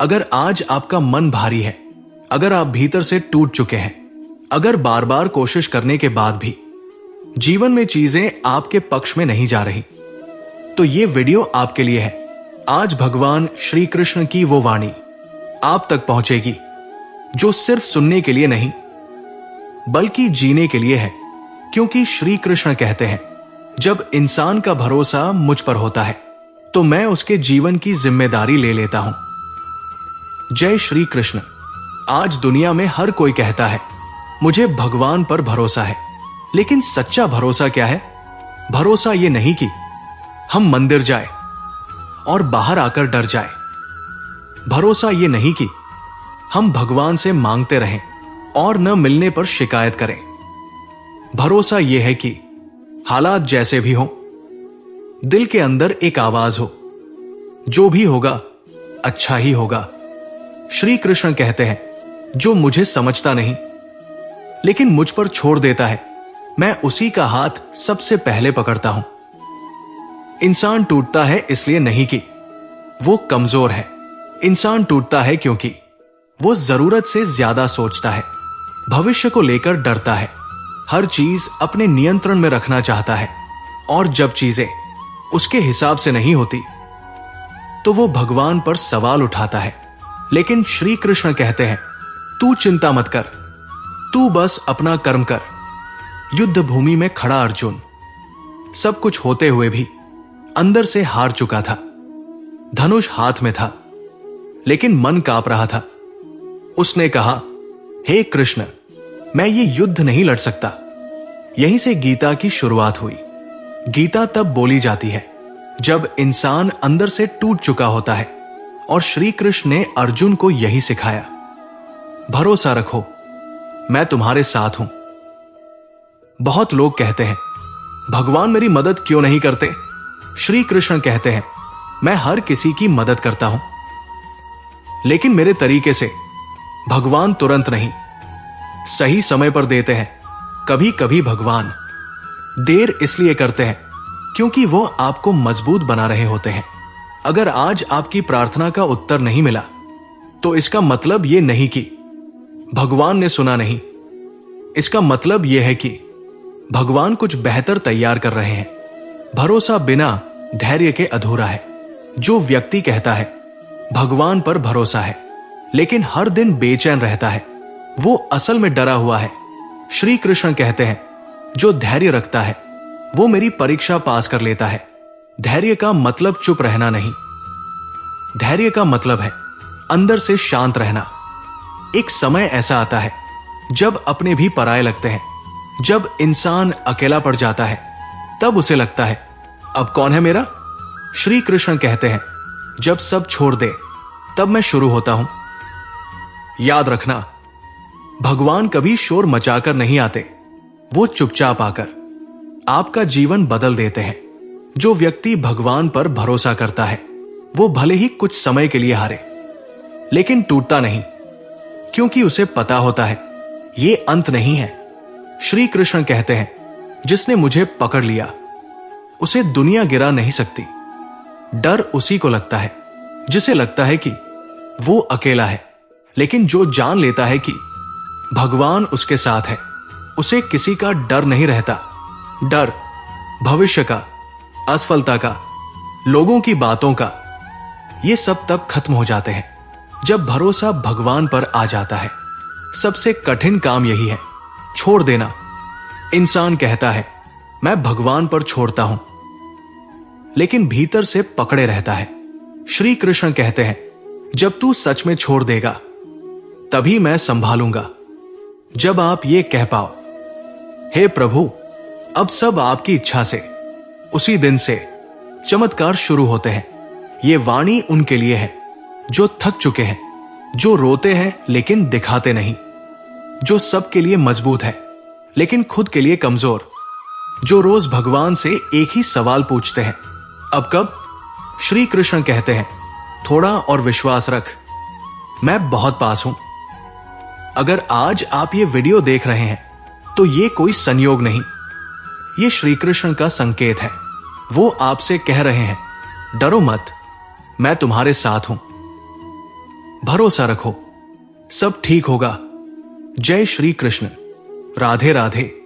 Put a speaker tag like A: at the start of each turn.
A: अगर आज आपका मन भारी है, अगर आप भीतर से टूट चुके हैं, अगर बार बार कोशिश करने के बाद भी जीवन में चीजें आपके पक्ष में नहीं जा रही, तो ये वीडियो आपके लिए है। आज भगवान श्री कृष्ण की वो वाणी आप तक पहुंचेगी जो सिर्फ सुनने के लिए नहीं बल्कि जीने के लिए है। क्योंकि श्री कृष्ण कहते हैं, जब इंसान का भरोसा मुझ पर होता है तो मैं उसके जीवन की जिम्मेदारी ले लेता हूं। जय श्री कृष्ण। आज दुनिया में हर कोई कहता है मुझे भगवान पर भरोसा है, लेकिन सच्चा भरोसा क्या है? भरोसा ये नहीं कि हम मंदिर जाए और बाहर आकर डर जाए। भरोसा ये नहीं कि हम भगवान से मांगते रहें और न मिलने पर शिकायत करें। भरोसा ये है कि हालात जैसे भी हों, दिल के अंदर एक आवाज हो, जो भी होगा अच्छा ही होगा। श्री कृष्ण कहते हैं, जो मुझे समझता नहीं लेकिन मुझ पर छोड़ देता है, मैं उसी का हाथ सबसे पहले पकड़ता हूं। इंसान टूटता है इसलिए नहीं कि वो कमजोर है, इंसान टूटता है क्योंकि वो जरूरत से ज्यादा सोचता है, भविष्य को लेकर डरता है, हर चीज अपने नियंत्रण में रखना चाहता है, और जब चीजें उसके हिसाब से नहीं होती तो वो भगवान पर सवाल उठाता है। लेकिन श्री कृष्ण कहते हैं, तू चिंता मत कर, तू बस अपना कर्म कर। युद्ध भूमि में खड़ा अर्जुन सब कुछ होते हुए भी अंदर से हार चुका था। धनुष हाथ में था लेकिन मन कांप रहा था। उसने कहा, हे कृष्ण, मैं ये युद्ध नहीं लड़ सकता। यहीं से गीता की शुरुआत हुई। गीता तब बोली जाती है जब इंसान अंदर से टूट चुका होता है, और श्री कृष्ण ने अर्जुन को यही सिखाया। भरोसा रखो, मैं तुम्हारे साथ हूं। बहुत लोग कहते हैं, भगवान मेरी मदद क्यों नहीं करते? श्री कृष्ण कहते हैं, मैं हर किसी की मदद करता हूं, लेकिन मेरे तरीके से। भगवान तुरंत नहीं, सही समय पर देते हैं। कभी कभी भगवान देर इसलिए करते हैं क्योंकि वो आपको मजबूत बना रहे होते हैं। अगर आज आपकी प्रार्थना का उत्तर नहीं मिला तो इसका मतलब यह नहीं कि भगवान ने सुना नहीं। इसका मतलब यह है कि भगवान कुछ बेहतर तैयार कर रहे हैं। भरोसा बिना धैर्य के अधूरा है। जो व्यक्ति कहता है भगवान पर भरोसा है लेकिन हर दिन बेचैन रहता है, वो असल में डरा हुआ है। श्री कृष्ण कहते हैं, जो धैर्य रखता है वो मेरी परीक्षा पास कर लेता है। धैर्य का मतलब चुप रहना नहीं, धैर्य का मतलब है अंदर से शांत रहना। एक समय ऐसा आता है जब अपने भी पराये लगते हैं। जब इंसान अकेला पड़ जाता है तब उसे लगता है, अब कौन है मेरा? श्री कृष्ण कहते हैं, जब सब छोड़ दे तब मैं शुरू होता हूं। याद रखना, भगवान कभी शोर मचाकर नहीं आते, वो चुपचाप आकर आपका जीवन बदल देते हैं। जो व्यक्ति भगवान पर भरोसा करता है वो भले ही कुछ समय के लिए हारे लेकिन टूटता नहीं, क्योंकि उसे पता होता है ये अंत नहीं है। श्री कृष्ण कहते हैं, जिसने मुझे पकड़ लिया उसे दुनिया गिरा नहीं सकती। डर उसी को लगता है जिसे लगता है कि वो अकेला है, लेकिन जो जान लेता है कि भगवान उसके साथ है, उसे किसी का डर नहीं रहता। डर भविष्य का, असफलता का, लोगों की बातों का, ये सब तब खत्म हो जाते हैं जब भरोसा भगवान पर आ जाता है। सबसे कठिन काम यही है, छोड़ देना। इंसान कहता है, मैं भगवान पर छोड़ता हूं, लेकिन भीतर से पकड़े रहता है। श्री कृष्ण कहते हैं, जब तू सच में छोड़ देगा तभी मैं संभालूंगा। जब आप ये कह पाओ, हे प्रभु, अब सब आपकी इच्छा से, उसी दिन से चमत्कार शुरू होते हैं। ये वाणी उनके लिए है जो थक चुके हैं, जो रोते हैं लेकिन दिखाते नहीं, जो सबके लिए मजबूत है लेकिन खुद के लिए कमजोर, जो रोज भगवान से एक ही सवाल पूछते हैं, अब कब? श्री कृष्ण कहते हैं, थोड़ा और विश्वास रख, मैं बहुत पास हूं। अगर आज आप ये वीडियो देख रहे हैं तो ये कोई संयोग नहीं, ये श्री कृष्ण का संकेत है। वो आपसे कह रहे हैं, डरो मत, मैं तुम्हारे साथ हूं। भरोसा रखो, सब ठीक होगा। जय श्री कृष्ण। राधे राधे।